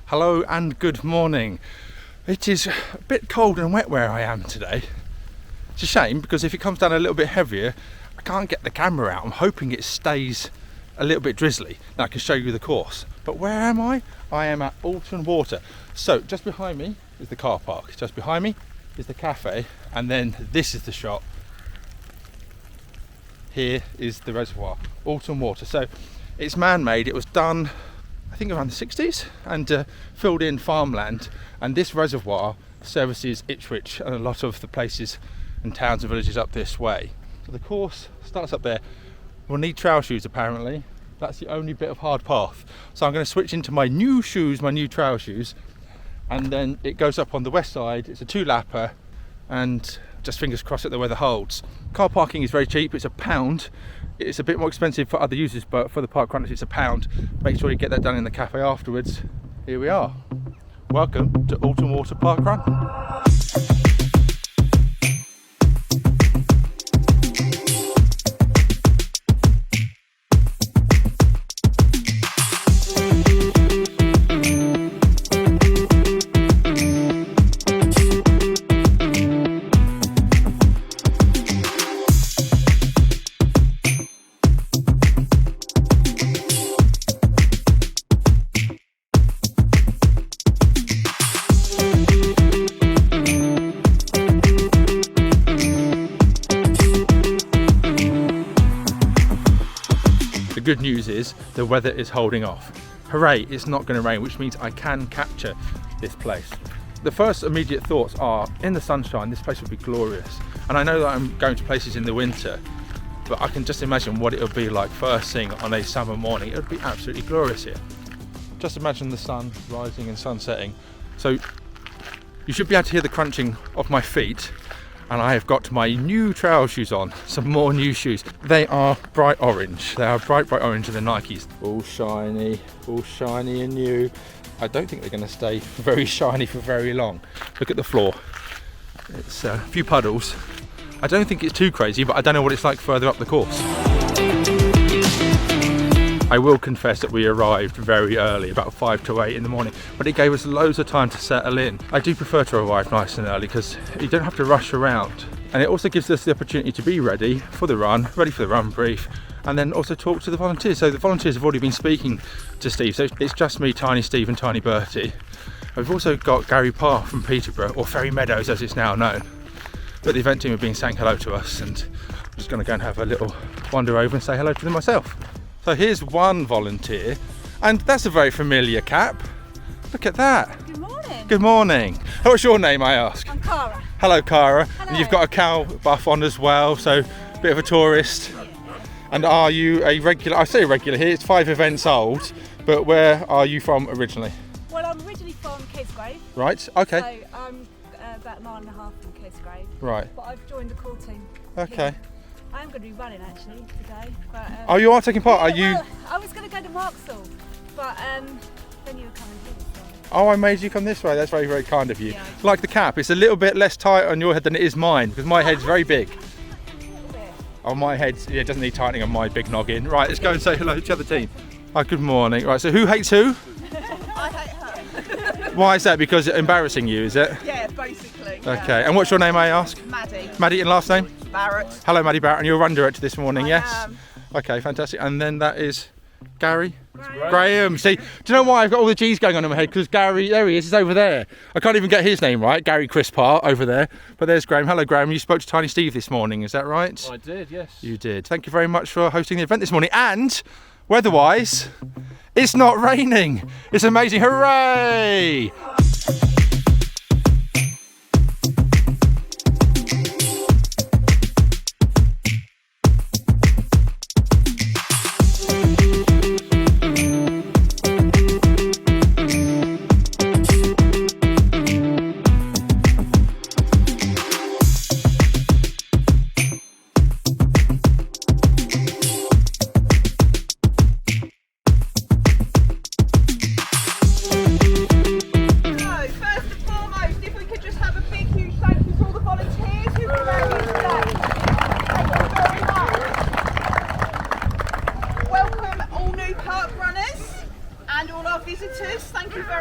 Hello and good morning. It is a bit cold and wet where I am today. It's a shame because if it comes down a little bit heavier, I can't get the camera out. I'm hoping it stays a little bit drizzly. Now I can show you the course. But where am I? I am at Alton Water. So just behind me is the car park. Just behind me is the cafe. And then this is the shot. Here is the reservoir, Alton Water. So it's man-made. It was done, I think, around the 60s and filled in farmland. And this reservoir services Ipswich and a lot of the places and towns and villages up this way. So the course starts up there. We'll need trail shoes apparently. That's the only bit of hard path. So I'm going to switch into my new shoes, my new trail shoes. And then it goes up on the west side. It's a 2-lapper and just fingers crossed that the weather holds. Car parking is very cheap, it's £1. It's a bit more expensive for other users, but for the park runners it's £1. Make sure you get that done in the cafe afterwards. Here we are. Welcome to Alton Water Park Run. The good news is the weather is holding off. Hooray, it's not going to rain, which means I can capture this place. The first immediate thoughts are, in the sunshine, this place would be glorious. And I know that I'm going to places in the winter, but I can just imagine what it would be like first thing on a summer morning. It would be absolutely glorious here. Just imagine the sun rising and sun setting. So you should be able to hear the crunching of my feet. And I have got my new trail shoes on, some more new shoes. They are bright orange. They are bright orange and the Nikes. All shiny and new. I don't think they're going to stay very shiny for very long. Look at the floor. It's a few puddles. I don't think it's too crazy, but I don't know what it's like further up the course. I will confess that we arrived very early, about 5 to 8 in the morning, but it gave us loads of time to settle in. I do prefer to arrive nice and early because you don't have to rush around. And it also gives us the opportunity to be ready for the run brief, and then also talk to the volunteers. So the volunteers have already been speaking to Steve, so it's just me, Tiny Steve and Tiny Bertie. We've also got Gary Parr from Peterborough, or Ferry Meadows as it's now known. But the event team have been saying hello to us, and I'm just going to go and have a little wander over and say hello to them myself. So here's one volunteer, and that's a very familiar cap. Look at that. Good morning. Good morning. What's your name, I ask? I'm Carla. Hello, Cara. Hello. And you've got a cow buff on as well, so a bit of a tourist. And are you a regular? I say regular here, it's 5 events old, but where are you from originally? Well, I'm originally from Casgrave. Right, okay. So I'm about a mile and a half from Casgrave. Right. But I've joined the call team. Okay. Here. I am going to be running actually today. But, Oh, you are taking part? yeah, Are you? Well, I was going to go to Marksall, but then you were coming here. So. Oh, I made you come this way. That's very, very kind of you. Yeah. Like the cap, it's a little bit less tight on your head than it is mine, because my head's very big. Oh, my head, yeah, doesn't need tightening on my big noggin. Right, let's go and say hello to the other team. Oh, good morning. Right, so who hates who? I hate her. Why is that? Because it's embarrassing you, is it? Yeah, basically. Yeah. Okay, and what's your name, may I ask? Maddie. Maddie, and last name? Barrett. Hello, Maddie Barrett, and you're run director this morning, I yes? am. Okay, fantastic. And then that is Gary? Graham. See, do you know why I've got all the G's going on in my head? Because Gary, there he is, he's over there. I can't even get his name right, Gary Crispar over there. But there's Graham. Hello, Graham. You spoke to Tiny Steve this morning, is that right? I did, yes. You did. Thank you very much for hosting the event this morning. And, weather-wise, it's not raining. It's amazing. Hooray!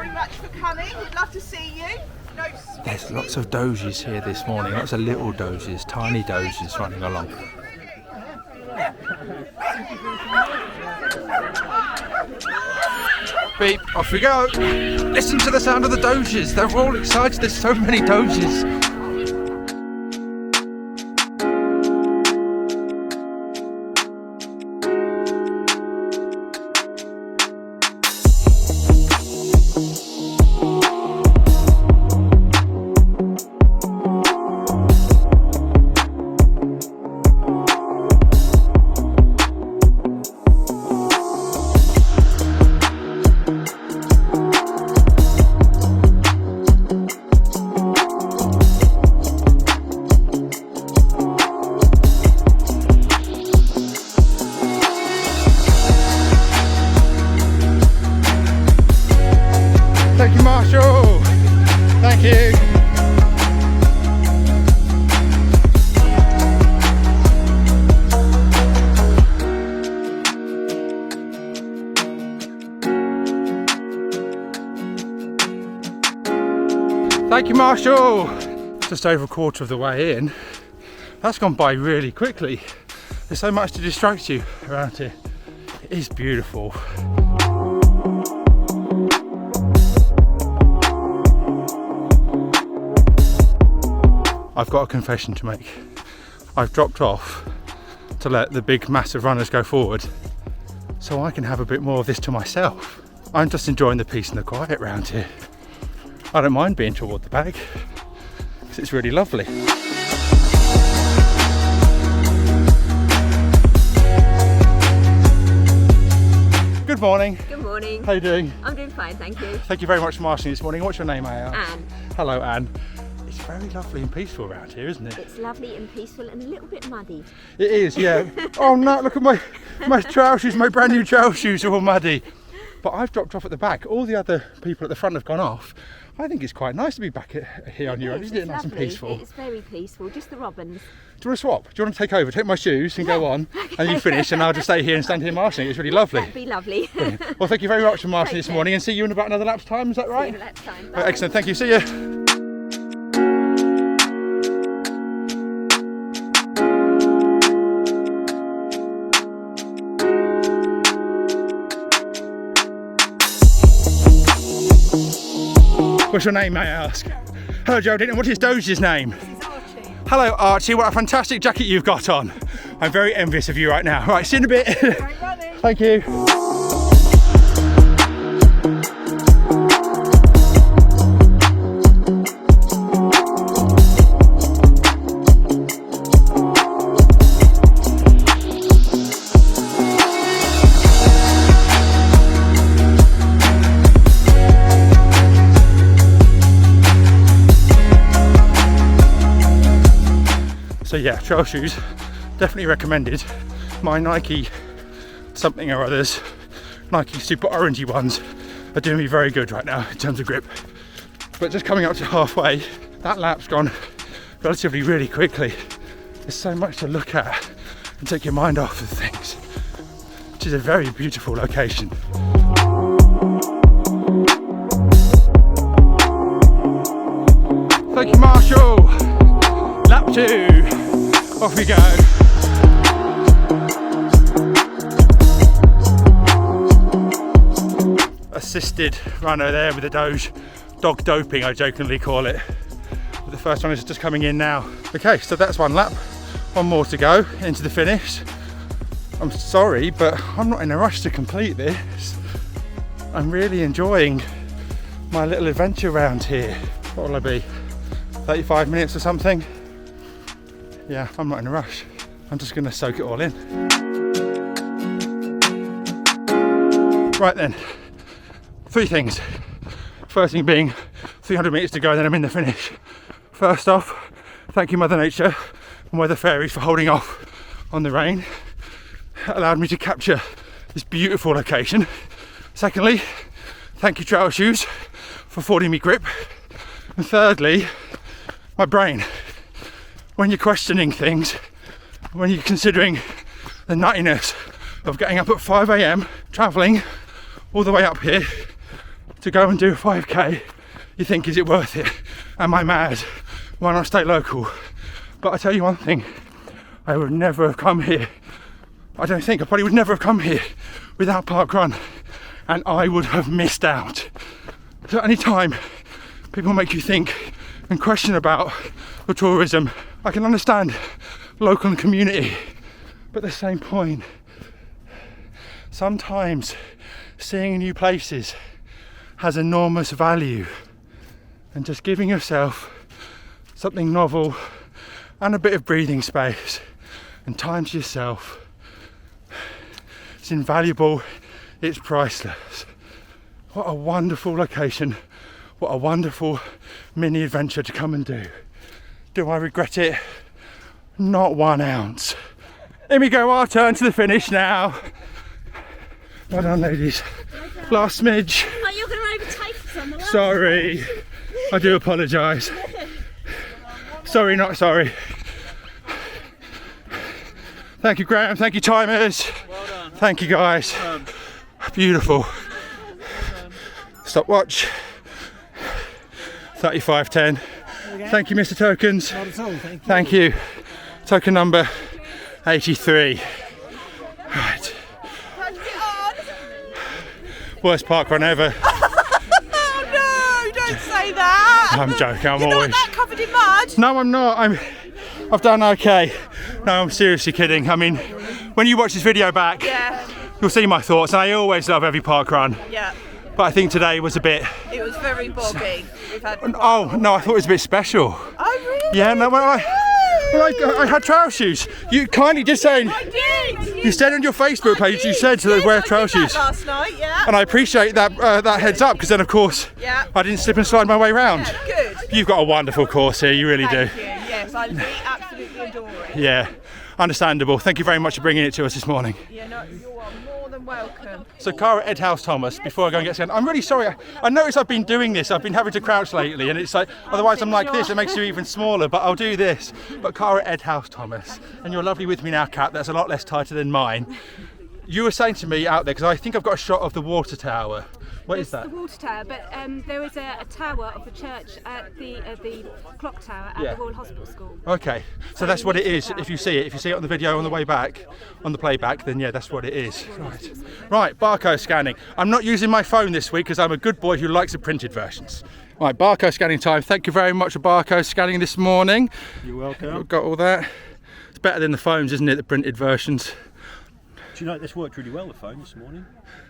very much for coming. We'd love to see you. No, There's lots of doges here this morning, lots of little doges, tiny doges running along. Beep, off we go. Listen to the sound of the doges. They're all excited. There's so many doges. Thank you, Marshall. Thank you. Thank you, Marshall. Just over a quarter of the way in. That's gone by really quickly. There's so much to distract you around here. It is beautiful. I've got a confession to make. I've dropped off to let the big massive runners go forward so I can have a bit more of this to myself. I'm just enjoying the peace and the quiet around here. I don't mind being toward the back because it's really lovely. Good morning. Good morning. How are you doing? I'm doing fine, thank you. Thank you very much for marshalling this morning. What's your name, Anne? Anne. Hello, Anne. It's very lovely and peaceful around here, isn't it? It's lovely and peaceful and a little bit muddy. It is, yeah. Oh no, look at my trousers, my brand new trail shoes are all muddy. But I've dropped off at the back. All the other people at the front have gone off. I think it's quite nice to be back here on your own, isn't it? Nice and peaceful. It's very peaceful, just the robins. Do you want to swap? Do you want to take over? Take my shoes and go on, and you finish, and I'll just stay here and stand here marshalling. It's really lovely. That'd be lovely. Brilliant. Well, thank you very much for marshalling this morning, and see you in about another lap's time. Is that right? See you next time. Right, excellent. Thank you. See you. What's your name, may I ask? Hello, Geraldine. And what is Doge's name? this is Archie. Hello, Archie. What a fantastic jacket you've got on. I'm very envious of you right now. Right, see you in a bit. Great running. Thank you. So yeah, trail shoes, definitely recommended. My Nike something or others, Nike super orangey ones, are doing me very good right now in terms of grip. But just coming up to halfway, that lap's gone relatively really quickly. There's so much to look at and take your mind off of things, which is a very beautiful location. Thank you, Marshall. Lap 2. Off we go. Assisted runner there with the Doge. Dog doping, I jokingly call it. But the first one is just coming in now. Okay, so that's one lap. One more to go into the finish. I'm sorry, but I'm not in a rush to complete this. I'm really enjoying my little adventure around here. What will I be? 35 minutes or something? Yeah, I'm not in a rush. I'm just going to soak it all in. Right then, 3 things. First thing being 300 meters to go and then I'm in the finish. First off, thank you Mother Nature and Weather Fairies for holding off on the rain. It allowed me to capture this beautiful location. Secondly, thank you Trail Shoes for affording me grip. And thirdly, my brain. When you're questioning things, when you're considering the nuttiness of getting up at 5 AM, travelling all the way up here to go and do a 5k, you think, is it worth it? Am I mad? Why not stay local? But I tell you one thing, I would never have come here. I probably would never have come here without parkrun, and I would have missed out. So any time people make you think and question about the tourism, I can understand local and community, but at the same point, sometimes seeing new places has enormous value, and just giving yourself something novel and a bit of breathing space and time to yourself, it's invaluable, it's priceless. What a wonderful location, what a wonderful mini adventure to come and do. Do I regret it? Not 1 ounce. Here we go, our turn to the finish now. Well done, ladies. Last smidge. Oh, you're going to overtake us on the last. Sorry, I do apologise. Sorry, not sorry. Thank you, Graham. Thank you, timers. Well done. Thank you, guys. Beautiful. Stopwatch. 35:10. Thank you, Mr. Tokens. Not at all, Thank you. Token number 83. Right. Worst parkrun ever. Oh no, don't say that. I'm joking. I'm You're always. not that covered in mud. No, I'm not. I've done okay. No, I'm seriously kidding. I mean, when you watch this video back, Yeah, you'll see my thoughts. And I always love every parkrun, yeah. but I think today was a bit. It was very boggy. We've had. Oh no, I thought it was a bit special. Oh really? Yeah, no, I had trail shoes. You kindly just saying. I did. You said on your Facebook page, you said to wear trail shoes. Last night, yeah. And I appreciate that that heads up, because then of course Yeah. I didn't slip and slide my way round. Good. You've got a wonderful course here, you really do. Thank you. Yes, we absolutely adore it. Yeah, understandable. Thank you very much for bringing it to us this morning. Yeah, no, you are more than welcome. So Cara Edhouse Thomas, before I go and get scanned, I'm really sorry. I noticed I've been doing this. I've been having to crouch lately, and it's like, otherwise I'm like this, it makes you even smaller, but I'll do this. But Cara Edhouse Thomas, and you're lovely with me now, Kat, that's a lot less tighter than mine. You were saying to me out there, because I think I've got a shot of the water tower. What is that? The water tower, but there is a tower of the church at the clock tower at Yeah. the Royal Hospital School. Okay, so that's what it is. If you see it on the video on the way back, on the playback, then yeah, that's what it is. Right, barcode scanning. I'm not using my phone this week because I'm a good boy who likes the printed versions. Right, barcode scanning time. Thank you very much for barcode scanning this morning. You're welcome. We've got all that. It's better than the phones, isn't it, the printed versions? Do you know this worked really well, the phone this morning?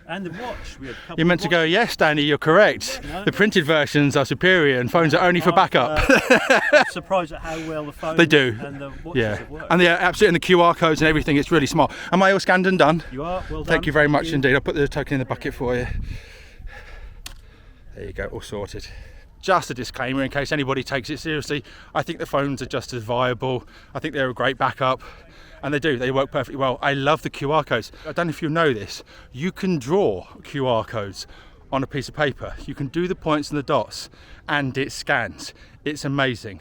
And the watch. We had a couple You're meant to go, yes, Danny, you're correct. No. The printed versions are superior and phones are only for backup. I'm surprised at how well the phone They do. and the watches Yeah, have worked. and absolutely, and the QR codes and everything, it's really smart. Am I all scanned and done? You are, well done. Thank you very much indeed. I'll put the token in the bucket for you. There you go, all sorted. Just a disclaimer in case anybody takes it seriously, I think the phones are just as viable. I think they're a great backup, and they work perfectly well. I love the QR codes. I don't know if you know this, you can draw QR codes on a piece of paper. You can do the points and the dots, and it scans. It's amazing.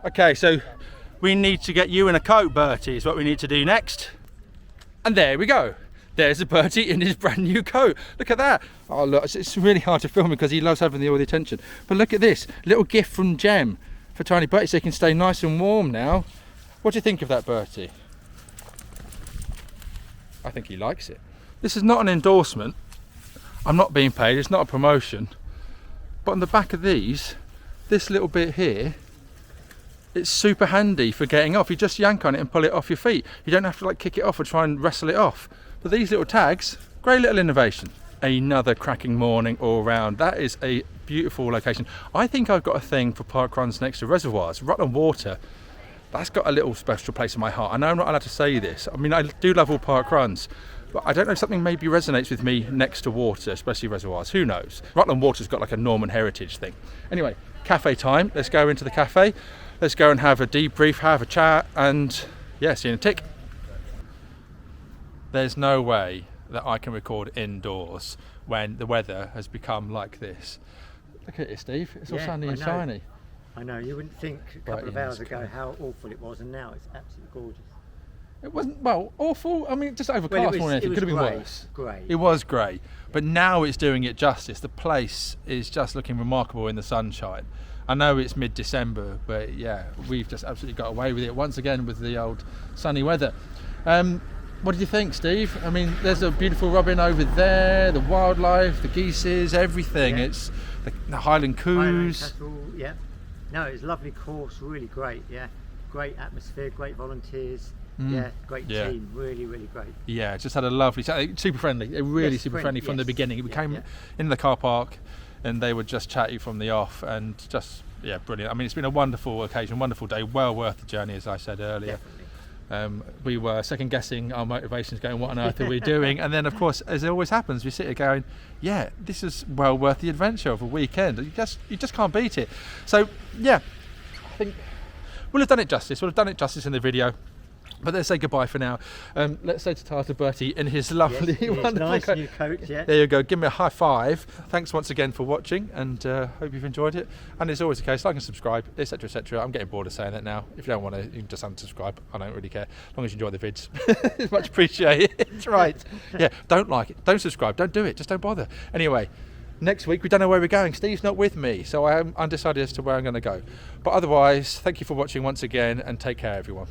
Okay, so we need to get you in a coat, Bertie, is what we need to do next. And there we go. There's a Bertie in his brand new coat. Look at that. Oh look, it's really hard to film because he loves having all the attention. But look at this, little gift from Jem for tiny Bertie so he can stay nice and warm now. What do you think of that, Bertie? I think he likes it. This is not an endorsement. I'm not being paid, it's not a promotion. But on the back of these, this little bit here, it's super handy for getting off. You just yank on it and pull it off your feet. You don't have to like kick it off or try and wrestle it off. But these little tags, great little innovation. Another cracking morning all round. That is a beautiful location. I think I've got a thing for parkruns next to reservoirs. Alton Water, that's got a little special place in my heart. I know I'm not allowed to say this. I mean, I do love all parkruns, but I don't know, something maybe resonates with me next to water, especially reservoirs. Who knows? Alton Water's got like a Norman heritage thing. Anyway, cafe time. Let's go into the cafe. Let's go and have a debrief, have a chat, and yeah, see you in a tick. There's no way that I can record indoors when the weather has become like this. Look at it, Steve. It's all sunny and shiny. I know, you wouldn't think a couple of hours ago how awful it was, and now it's absolutely gorgeous. It wasn't, well, awful. I mean, just overcast Well, more than anything. It could have been grey, worse. Grey. It was grey, but now it's doing it justice. The place is just looking remarkable in the sunshine. I know it's mid-December, but yeah, we've just absolutely got away with it once again with the old sunny weather. What did you think, Steve? I mean, there's a beautiful robin over there, the wildlife, the geeses, everything. Yeah. It's the Highland Coos. Castle, yeah. No, it's a lovely course, really great, yeah. Great atmosphere, great volunteers, yeah, great team, really, really great. Yeah, just had a lovely, super friendly. They're really Yes, super friendly from the yes. beginning. We Yeah, came yeah. in the car park and they would just chat you from the off and just, yeah, brilliant. I mean, it's been a wonderful occasion, wonderful day, well worth the journey, as I said earlier. Definitely. We were second guessing our motivations, going, what on earth are we doing? And then, of course, as it always happens, we sit here going, yeah, this is well worth the adventure of a weekend. You just can't beat it. So, yeah, I think we'll have done it justice. We'll have done it justice in the video. But let's say goodbye for now. Let's say to Bertie in his lovely, wonderful nice coat. new coat, yeah. There you go. Give me a high five. Thanks once again for watching, and hope you've enjoyed it. And it's always the case, like and subscribe, etc., etc. I'm getting bored of saying that now. If you don't want to, you can just unsubscribe. I don't really care, as long as you enjoy the vids. It's much appreciated. Right. Yeah. Don't like it. Don't subscribe. Don't do it. Just don't bother. Anyway. Next week, we don't know where we're going. Steve's not with me, so I am undecided as to where I'm going to go. But otherwise, thank you for watching once again, and take care, everyone.